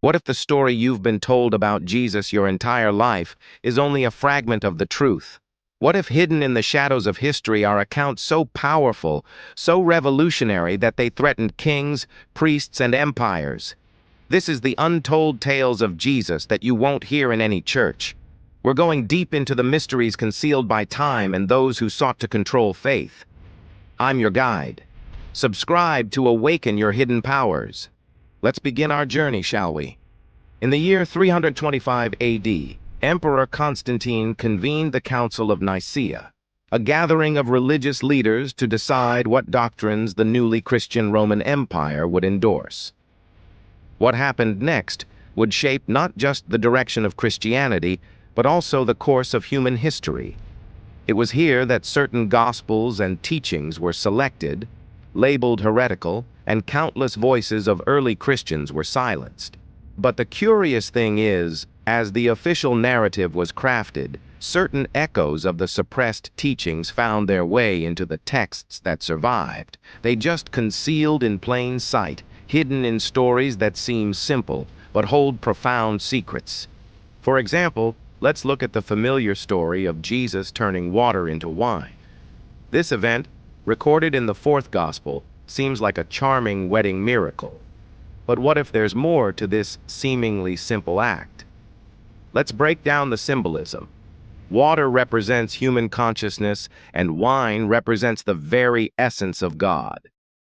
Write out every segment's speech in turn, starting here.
What if the story you've been told about Jesus your entire life is only a fragment of the truth? What if hidden in the shadows of history are accounts so powerful, so revolutionary that they threatened kings, priests, and empires? This is the untold tales of Jesus that you won't hear in any church. We're going deep into the mysteries concealed by time and those who sought to control faith. I'm your guide. Subscribe to awaken your hidden powers. Let's begin our journey, shall we? In the year 325 AD, Emperor Constantine convened the Council of Nicaea, a gathering of religious leaders to decide what doctrines the newly Christian Roman Empire would endorse. What happened next would shape not just the direction of Christianity, but also the course of human history. It was here that certain gospels and teachings were selected, labeled heretical, and countless voices of early Christians were silenced. But the curious thing is, as the official narrative was crafted, certain echoes of the suppressed teachings found their way into the texts that survived. They just concealed in plain sight, hidden in stories that seem simple, but hold profound secrets. For example, let's look at the familiar story of Jesus turning water into wine. This event, recorded in the fourth gospel, seems like a charming wedding miracle. But what if there's more to this seemingly simple act? Let's break down the symbolism. Water represents human consciousness, and wine represents the very essence of God.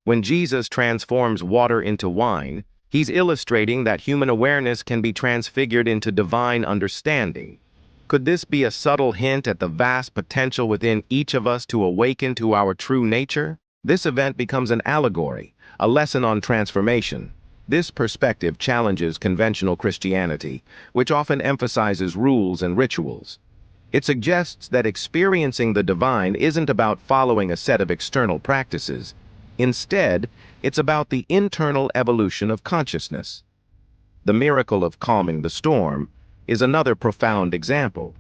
When Jesus transforms water into wine, he's illustrating that human awareness can be transfigured into divine understanding. Could this be a subtle hint at the vast potential within each of us to awaken to our true nature? This event becomes an allegory, a lesson on transformation. This perspective challenges conventional Christianity, which often emphasizes rules and rituals. It suggests that experiencing the divine isn't about following a set of external practices. Instead, it's about the internal evolution of consciousness. The miracle of calming the storm is another profound example.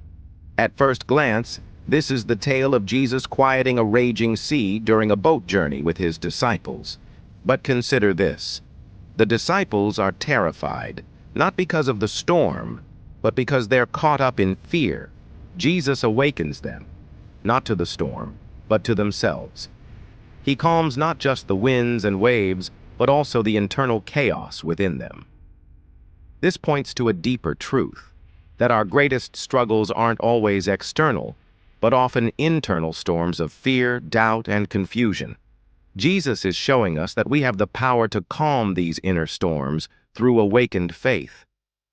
At first glance, this is the tale of Jesus quieting a raging sea during a boat journey with his disciples. But consider this. The disciples are terrified, not because of the storm, but because they're caught up in fear. Jesus awakens them, not to the storm, but to themselves. He calms not just the winds and waves, but also the internal chaos within them. This points to a deeper truth, that our greatest struggles aren't always external, but often internal storms of fear, doubt, and confusion. Jesus is showing us that we have the power to calm these inner storms through awakened faith.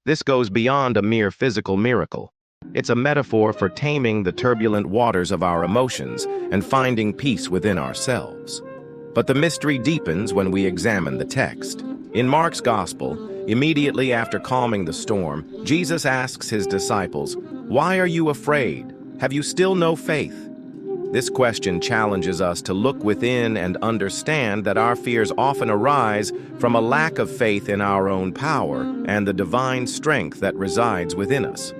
This goes beyond a mere physical miracle. It's a metaphor for taming the turbulent waters of our emotions and finding peace within ourselves. But the mystery deepens when we examine the text. In Mark's Gospel, immediately after calming the storm, Jesus asks his disciples, "Why are you afraid? Have you still no faith?" This question challenges us to look within and understand that our fears often arise from a lack of faith in our own power and the divine strength that resides within us.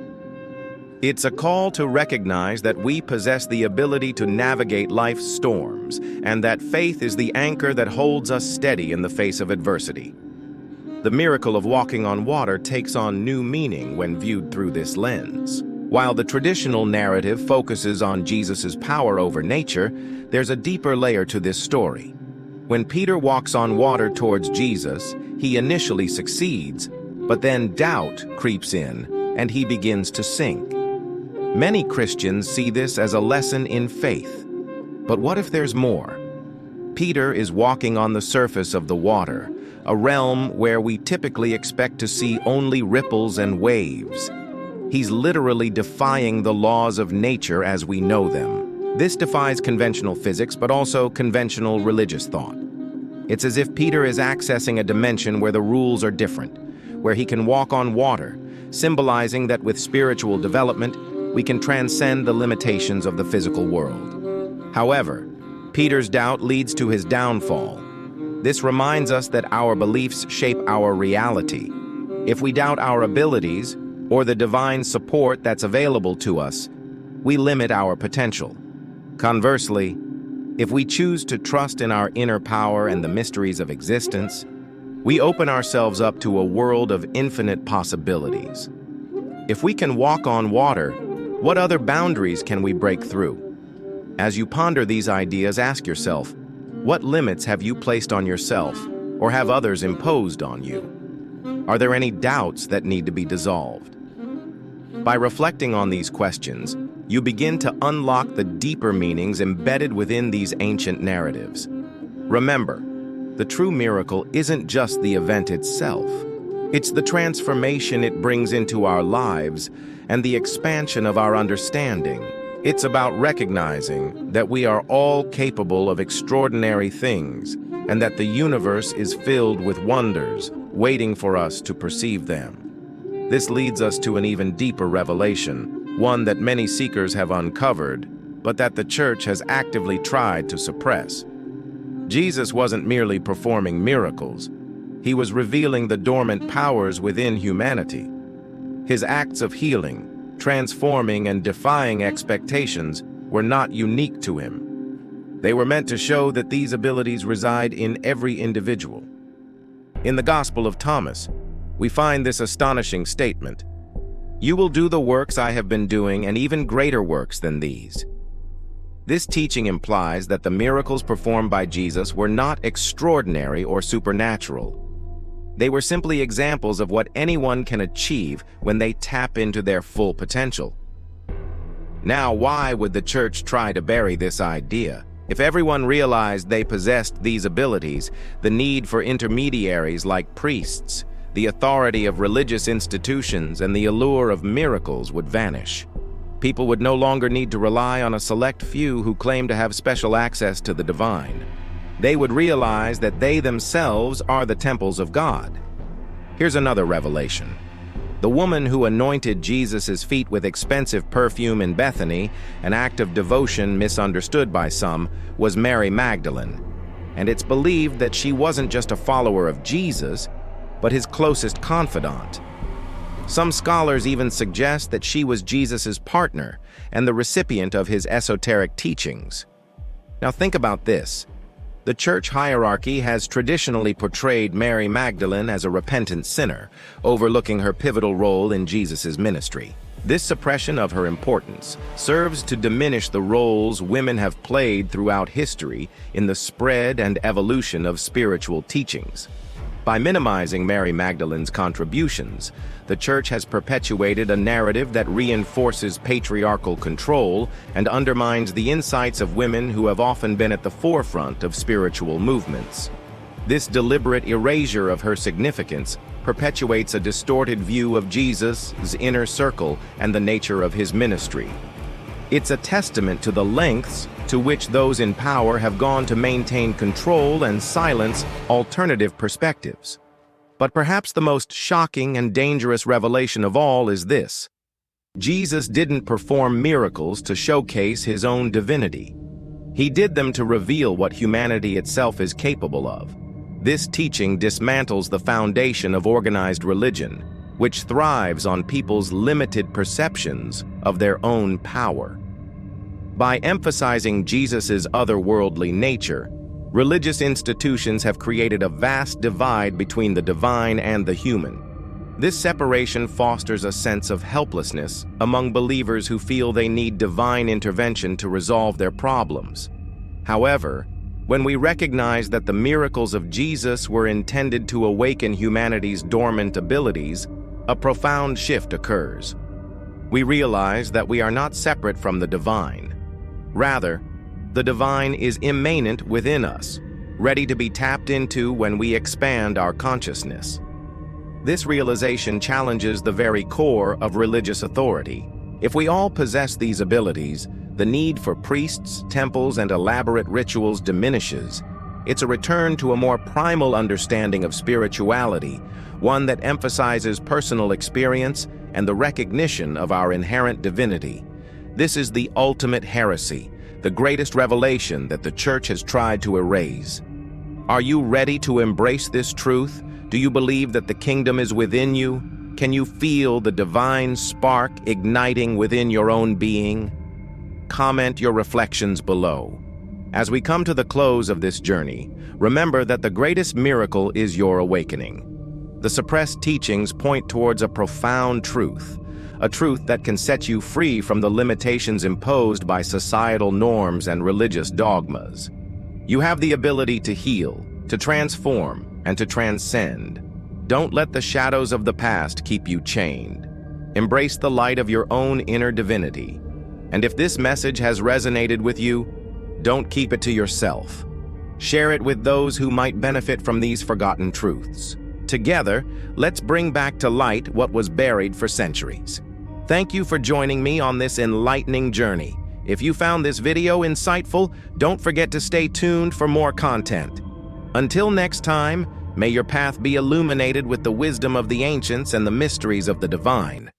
It's a call to recognize that we possess the ability to navigate life's storms, and that faith is the anchor that holds us steady in the face of adversity. The miracle of walking on water takes on new meaning when viewed through this lens. While the traditional narrative focuses on Jesus' power over nature, there's a deeper layer to this story. When Peter walks on water towards Jesus, he initially succeeds, but then doubt creeps in, and he begins to sink. Many Christians see this as a lesson in faith. But what if there's more? Peter is walking on the surface of the water, a realm where we typically expect to see only ripples and waves. He's literally defying the laws of nature as we know them. This defies conventional physics, but also conventional religious thought. It's as if Peter is accessing a dimension where the rules are different, where he can walk on water, symbolizing that with spiritual development, we can transcend the limitations of the physical world. However, Peter's doubt leads to his downfall. This reminds us that our beliefs shape our reality. If we doubt our abilities, or the divine support that's available to us, we limit our potential. Conversely, if we choose to trust in our inner power and the mysteries of existence, We open ourselves up to a world of infinite possibilities. If we can walk on water, what other boundaries can we break through? As you ponder these ideas, ask yourself, what limits have you placed on yourself, or have others imposed on you? Are there any doubts that need to be dissolved? By reflecting on these questions, you begin to unlock the deeper meanings embedded within these ancient narratives. Remember, the true miracle isn't just the event itself. It's the transformation it brings into our lives and the expansion of our understanding. It's about recognizing that we are all capable of extraordinary things and that the universe is filled with wonders, waiting for us to perceive them. This leads us to an even deeper revelation, one that many seekers have uncovered, but that the church has actively tried to suppress. Jesus wasn't merely performing miracles. He was revealing the dormant powers within humanity. His acts of healing, transforming and defying expectations were not unique to him. They were meant to show that these abilities reside in every individual. In the Gospel of Thomas, we find this astonishing statement: "You will do the works I have been doing and even greater works than these." This teaching implies that the miracles performed by Jesus were not extraordinary or supernatural. They were simply examples of what anyone can achieve when they tap into their full potential. Now, why would the church try to bury this idea? If everyone realized they possessed these abilities, the need for intermediaries like priests, the authority of religious institutions, and the allure of miracles would vanish. People would no longer need to rely on a select few who claim to have special access to the divine. They would realize that they themselves are the temples of God. Here's another revelation. The woman who anointed Jesus' feet with expensive perfume in Bethany, an act of devotion misunderstood by some, was Mary Magdalene. And it's believed that she wasn't just a follower of Jesus, but his closest confidant. Some scholars even suggest that she was Jesus' partner and the recipient of his esoteric teachings. Now think about this. The church hierarchy has traditionally portrayed Mary Magdalene as a repentant sinner, overlooking her pivotal role in Jesus' ministry. This suppression of her importance serves to diminish the roles women have played throughout history in the spread and evolution of spiritual teachings. By minimizing Mary Magdalene's contributions, the church has perpetuated a narrative that reinforces patriarchal control and undermines the insights of women who have often been at the forefront of spiritual movements. This deliberate erasure of her significance perpetuates a distorted view of Jesus' inner circle and the nature of his ministry. It's a testament to the lengths to which those in power have gone to maintain control and silence alternative perspectives. But perhaps the most shocking and dangerous revelation of all is this: Jesus didn't perform miracles to showcase his own divinity. He did them to reveal what humanity itself is capable of. This teaching dismantles the foundation of organized religion, which thrives on people's limited perceptions of their own power. By emphasizing Jesus' otherworldly nature, religious institutions have created a vast divide between the divine and the human. This separation fosters a sense of helplessness among believers who feel they need divine intervention to resolve their problems. However, when we recognize that the miracles of Jesus were intended to awaken humanity's dormant abilities, a profound shift occurs. We realize that we are not separate from the divine. Rather, the divine is immanent within us, ready to be tapped into when we expand our consciousness. This realization challenges the very core of religious authority. If we all possess these abilities, the need for priests, temples, and elaborate rituals diminishes. It's a return to a more primal understanding of spirituality, one that emphasizes personal experience and the recognition of our inherent divinity. This is the ultimate heresy, the greatest revelation that the church has tried to erase. Are you ready to embrace this truth? Do you believe that the kingdom is within you? Can you feel the divine spark igniting within your own being? Comment your reflections below. As we come to the close of this journey, remember that the greatest miracle is your awakening. The suppressed teachings point towards a profound truth, a truth that can set you free from the limitations imposed by societal norms and religious dogmas. You have the ability to heal, to transform, and to transcend. Don't let the shadows of the past keep you chained. Embrace the light of your own inner divinity. And if this message has resonated with you, don't keep it to yourself. Share it with those who might benefit from these forgotten truths. Together, let's bring back to light what was buried for centuries. Thank you for joining me on this enlightening journey. If you found this video insightful, don't forget to stay tuned for more content. Until next time, may your path be illuminated with the wisdom of the ancients and the mysteries of the divine.